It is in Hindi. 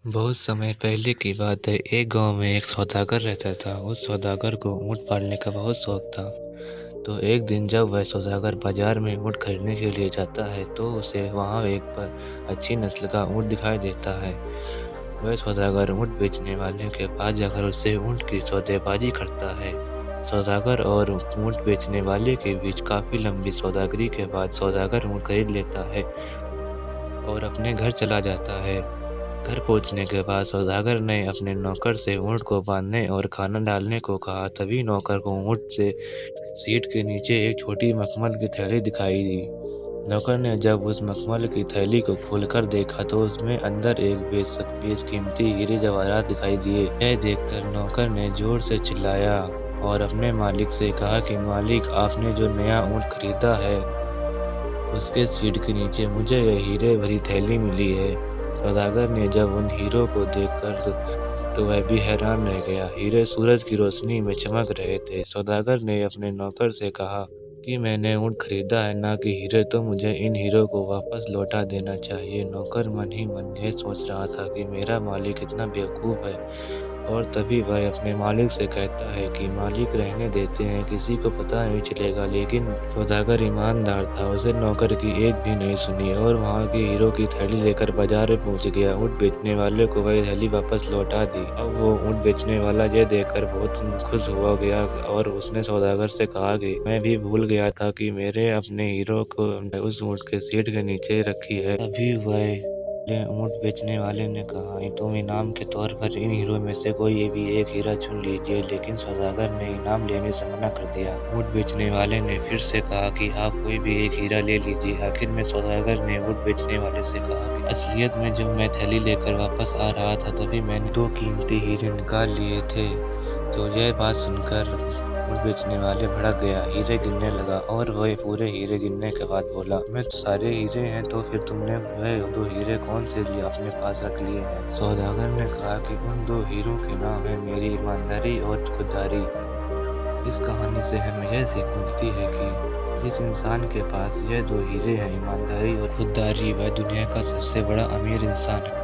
बहुत समय पहले की बात है। एक गांव में एक सौदागर रहता था। उस सौदागर को ऊँट पालने का बहुत शौक था। तो एक दिन जब वह सौदागर बाजार में ऊँट खरीदने के लिए जाता है तो उसे वहां एक पर अच्छी नस्ल का ऊँट दिखाई देता है। वह सौदागर ऊँट बेचने वाले के पास जाकर उससे ऊँट की सौदेबाजी करता है। सौदागर और ऊँट बेचने वाले के बीच काफी लंबी सौदागरी के बाद सौदागर ऊँट खरीद लेता है और अपने घर चला जाता है। घर पहुंचने के बाद सौदागर ने अपने नौकर से ऊँट को बांधने और खाना डालने को कहा। तभी नौकर को ऊँट से सीट के नीचे एक छोटी मखमल की थैली दिखाई दी। नौकर ने जब उस मखमल की थैली को खोलकर देखा तो उसमें अंदर एक बेशकीमती हीरे जवाहरात दिखाई दिए। यह देखकर नौकर ने जोर से चिल्लाया और अपने मालिक से कहा कि मालिक, आपने जो नया ऊँट खरीदा है उसके सीट के नीचे मुझे यह हीरे भरी थैली मिली है। सौदागर ने जब उन हीरों को देखकर तो वह भी हैरान रह गया। हीरे सूरज की रोशनी में चमक रहे थे। सौदागर ने अपने नौकर से कहा कि मैंने ऊँट खरीदा है, ना कि हीरे, तो मुझे इन हीरों को वापस लौटा देना चाहिए। नौकर मन ही मन यह सोच रहा था कि मेरा मालिक इतना बेवकूफ़ है। और तभी वह अपने मालिक से कहता है कि मालिक, रहने देते हैं, किसी को पता नहीं चलेगा। लेकिन सौदागर ईमानदार था, उसे नौकर की एक भी नहीं सुनी और वहाँ के हीरो की थैली लेकर बाजार में पहुँच गया। ऊँट बेचने वाले को वह थैली वापस लौटा दी। अब वो ऊँट बेचने वाला यह देखकर बहुत खुश हुआ गया और उसने सौदागर से कहा कि मैं भी भूल गया था कि मेरे अपने हीरो को उस ऊँट के सीट के नीचे रखी है। तभी वह ऊँट बेचने वाले ने कहा, तुम इनाम के तौर पर इन हीरो में से कोई भी एक हीरा चुन लीजिए। लेकिन सौदागर ने इनाम लेने से मना कर दिया। ऊँट बेचने वाले ने फिर से कहा कि आप कोई भी एक हीरा ले लीजिए। आखिर में सौदागर ने ऊँट बेचने वाले से कहा कि असलियत में जब मैं थैली लेकर वापस आ रहा था तभी मैंने 2 कीमती हीरे निकाल लिए थे। तो यह बात सुनकर ऊँट बेचने वाले भड़क गया, हीरे गिनने लगा और वह पूरे हीरे गिनने के बाद बोला, में तो सारे हीरे हैं, तो फिर तुमने वह 2 हीरे कौन से लिए अपने पास रख लिए हैं? सौदागर ने कहा कि उन 2 हीरों के नाम है मेरी ईमानदारी और खुददारी। इस कहानी से हमें यह सीख मिलती है कि जिस इंसान के पास यह 2 हीरे हैं, ईमानदारी और खुददारी, वह दुनिया का सबसे बड़ा अमीर इंसान है।